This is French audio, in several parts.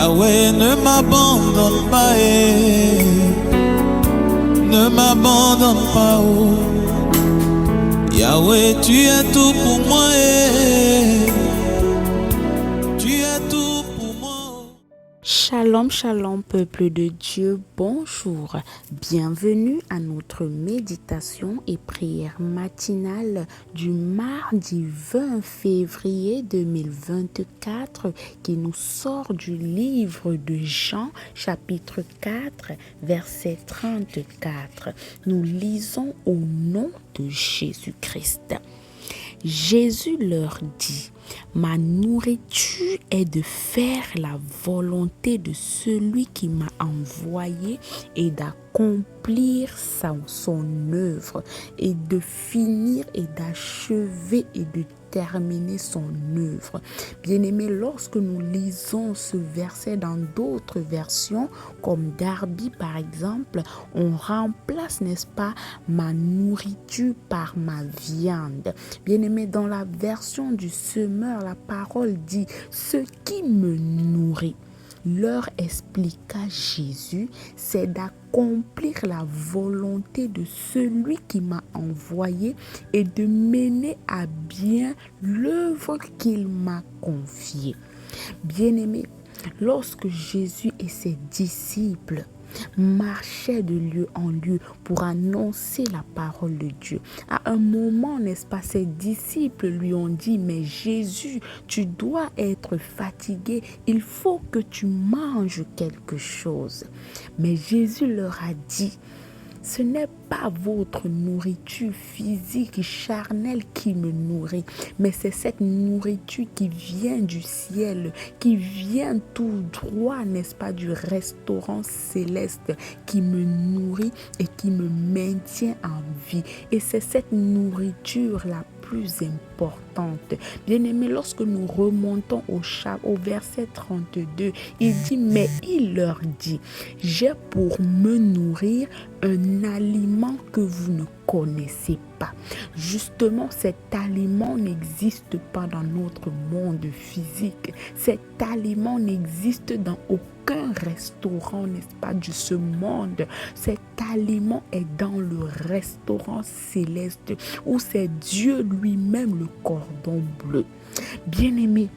Yahweh, ne m'abandonne pas, ne m'abandonne pas, oh. Yahweh, tu es tout pour moi, tu es tout pour moi. Shalom, shalom, peuple de Dieu, bonjour. Bienvenue à notre méditation et prière matinale du mardi 20 février 2024 qui nous sort du livre de Jean, chapitre 4, verset 34. Nous lisons au nom de Jésus-Christ. Jésus leur dit: ma nourriture est de faire la volonté de celui qui m'a envoyé et d'accomplir son œuvre et de finir et d'achever et de terminer son œuvre. Bien-aimés, lorsque nous lisons ce verset dans d'autres versions, comme Darby par exemple, on remplace, n'est-ce pas, ma nourriture par ma viande. Bien-aimés, dans la version du Semeur, la parole dit: ce qui me nourrit, leur expliqua Jésus, c'est d'accomplir la volonté de celui qui m'a envoyé et de mener à bien l'œuvre qu'il m'a confiée. Bien-aimés, lorsque Jésus et ses disciples marchaient de lieu en lieu pour annoncer la parole de Dieu, à un moment, n'est-ce pas, ses disciples lui ont dit: mais Jésus, tu dois être fatigué, il faut que tu manges quelque chose. Mais Jésus leur a dit: ce n'est pas votre nourriture physique, charnelle qui me nourrit, mais c'est cette nourriture qui vient du ciel, qui vient tout droit, n'est-ce pas, du restaurant céleste, qui me nourrit et qui me maintient en vie. Et c'est cette nourriture la plus importante. Bien-aimés, lorsque nous remontons au verset 32, il dit: mais il leur dit, j'ai pour me nourrir un aliment que vous ne connaissez pas. Justement, cet aliment n'existe pas dans notre monde physique. Cet aliment n'existe dans aucun restaurant, n'est-ce pas, de ce monde. Cet aliment est dans le restaurant céleste où c'est Dieu lui-même, le cordon bleu. Bien-aimés,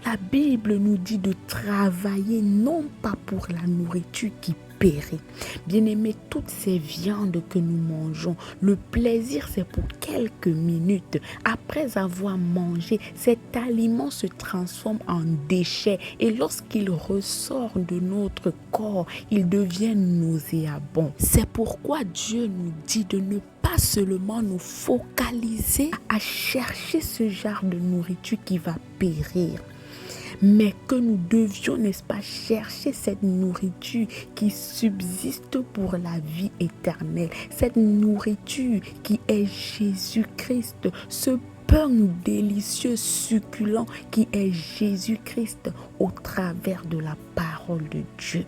la Bible nous dit de travailler non pas pour la nourriture qui périt. Bien-aimés, toutes ces viandes que nous mangeons, le plaisir c'est pour quelques minutes. Après avoir mangé, cet aliment se transforme en déchet et lorsqu'il ressort de notre corps, il devient nauséabond. C'est pourquoi Dieu nous dit de ne pas seulement nous focaliser à chercher ce genre de nourriture qui va périr, mais que nous devions, n'est-ce pas, chercher cette nourriture qui subsiste pour la vie éternelle, cette nourriture qui est Jésus-Christ, ce pain délicieux, succulent qui est Jésus-Christ au travers de la parole de Dieu.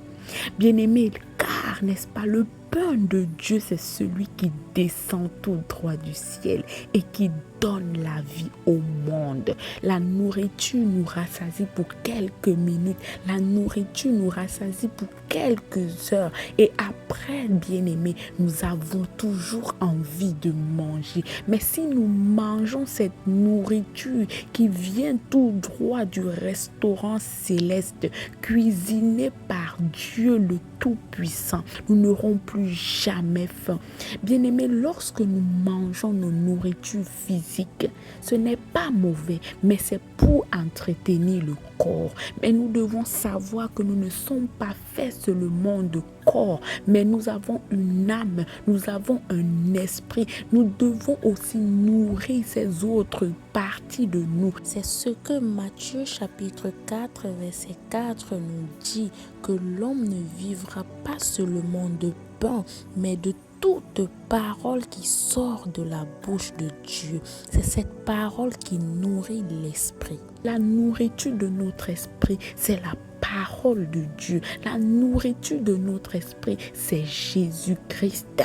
Bien-aimés, car, n'est-ce pas, le pain de Dieu, c'est celui qui descend tout droit du ciel et qui donne la vie au monde. La nourriture nous rassasie pour quelques minutes. La nourriture nous rassasie pour quelques heures. Et après, bien-aimés, nous avons toujours envie de manger. Mais si nous mangeons cette nourriture qui vient tout droit du restaurant céleste, cuisinée par Dieu le Tout-Puissant, nous n'aurons plus jamais faim. Bien-aimés, lorsque nous mangeons nos nourritures physiques, ce n'est pas mauvais, mais c'est pour entretenir le corps. Mais nous devons savoir que nous ne sommes pas faits seulement de corps, mais nous avons une âme, nous avons un esprit. Nous devons aussi nourrir ces autres parties de nous. C'est ce que Matthieu chapitre 4 verset 4 nous dit, que l'homme ne vivra pas seulement de pain, mais de toute parole qui sort de la bouche de Dieu. C'est cette parole qui nourrit l'esprit. La nourriture de notre esprit, c'est la parole de Dieu. La nourriture de notre esprit, c'est Jésus-Christ.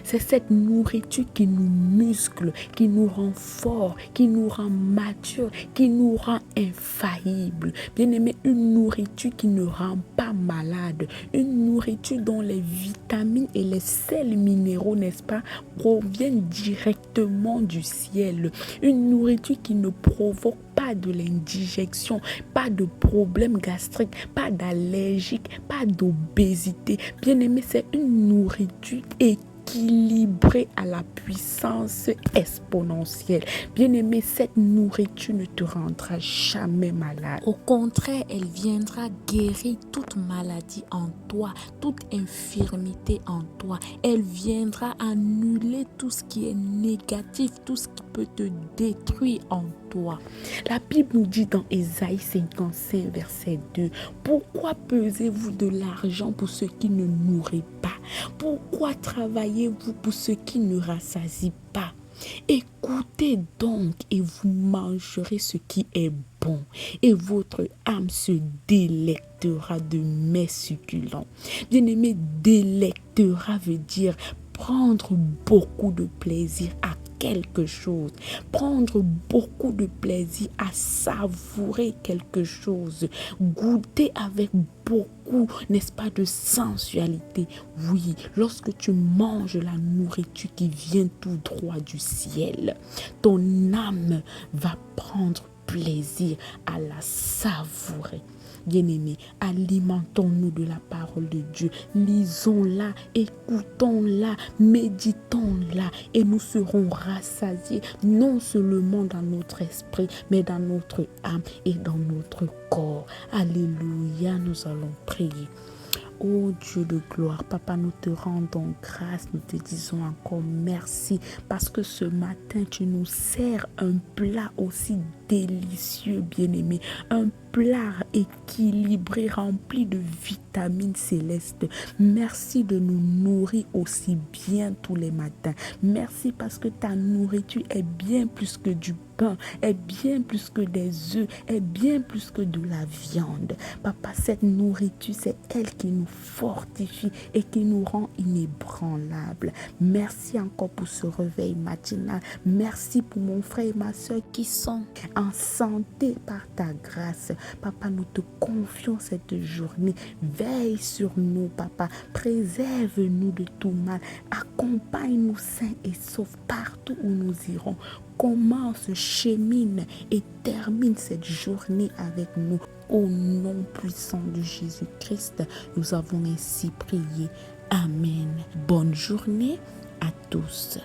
C'est cette nourriture qui nous muscle, qui nous rend fort, qui nous rend mature, qui nous rend infaillible. Bien-aimé, une nourriture qui ne rend pas malade. Une nourriture dont les vitamines et les sels minéraux, n'est-ce pas, proviennent directement du ciel. Une nourriture qui ne provoque pas de l'indigestion, pas de problème gastrique, pas d'allergique, pas d'obésité. Bien-aimé, c'est une nourriture équilibrée à la puissance exponentielle. Bien-aimé, cette nourriture ne te rendra jamais malade. Au contraire, elle viendra guérir toute maladie en toi, toute infirmité en toi. Elle viendra annuler tout ce qui est négatif, tout ce qui peut te détruire en toi. La Bible nous dit dans Ésaïe 55, verset 2, « Pourquoi pesez-vous de l'argent pour ce qui ne nourrit pas? Pourquoi travaillez-vous pour ce qui ne rassasie pas? Écoutez donc et vous mangerez ce qui est bon, et votre âme se délectera de mets succulents. » Bien-aimé, délectera veut dire prendre beaucoup de plaisir à quelque chose, prendre beaucoup de plaisir à savourer quelque chose, goûter avec beaucoup, n'est-ce pas, de sensualité. Oui, lorsque tu manges la nourriture qui vient tout droit du ciel, ton âme va prendre plaisir à la savourer. Bien-aimés, alimentons-nous de la parole de Dieu, lisons-la, écoutons-la, méditons-la et nous serons rassasiés non seulement dans notre esprit, mais dans notre âme et dans notre corps. Alléluia, nous allons prier. Oh Dieu de gloire, Papa, nous te rendons grâce, nous te disons encore merci parce que ce matin, tu nous sers un plat aussi délicieux, bien-aimé, un plat équilibré, rempli de vitamines célestes. Merci de nous nourrir aussi bien tous les matins. Merci parce que ta nourriture est bien plus que du pain, est bien plus que des œufs, est bien plus que de la viande. Papa, cette nourriture, c'est elle qui nous fortifie et qui nous rend inébranlables. Merci encore pour ce réveil matinal. Merci pour mon frère et ma soeur qui sont en santé par ta grâce. Papa, nous te confions cette journée. Veille sur nous, Papa. Préserve-nous de tout mal. Accompagne-nous sains et saufs partout où nous irons. Commence, chemine et termine cette journée avec nous. Au nom puissant de Jésus-Christ, nous avons ainsi prié. Amen. Bonne journée à tous.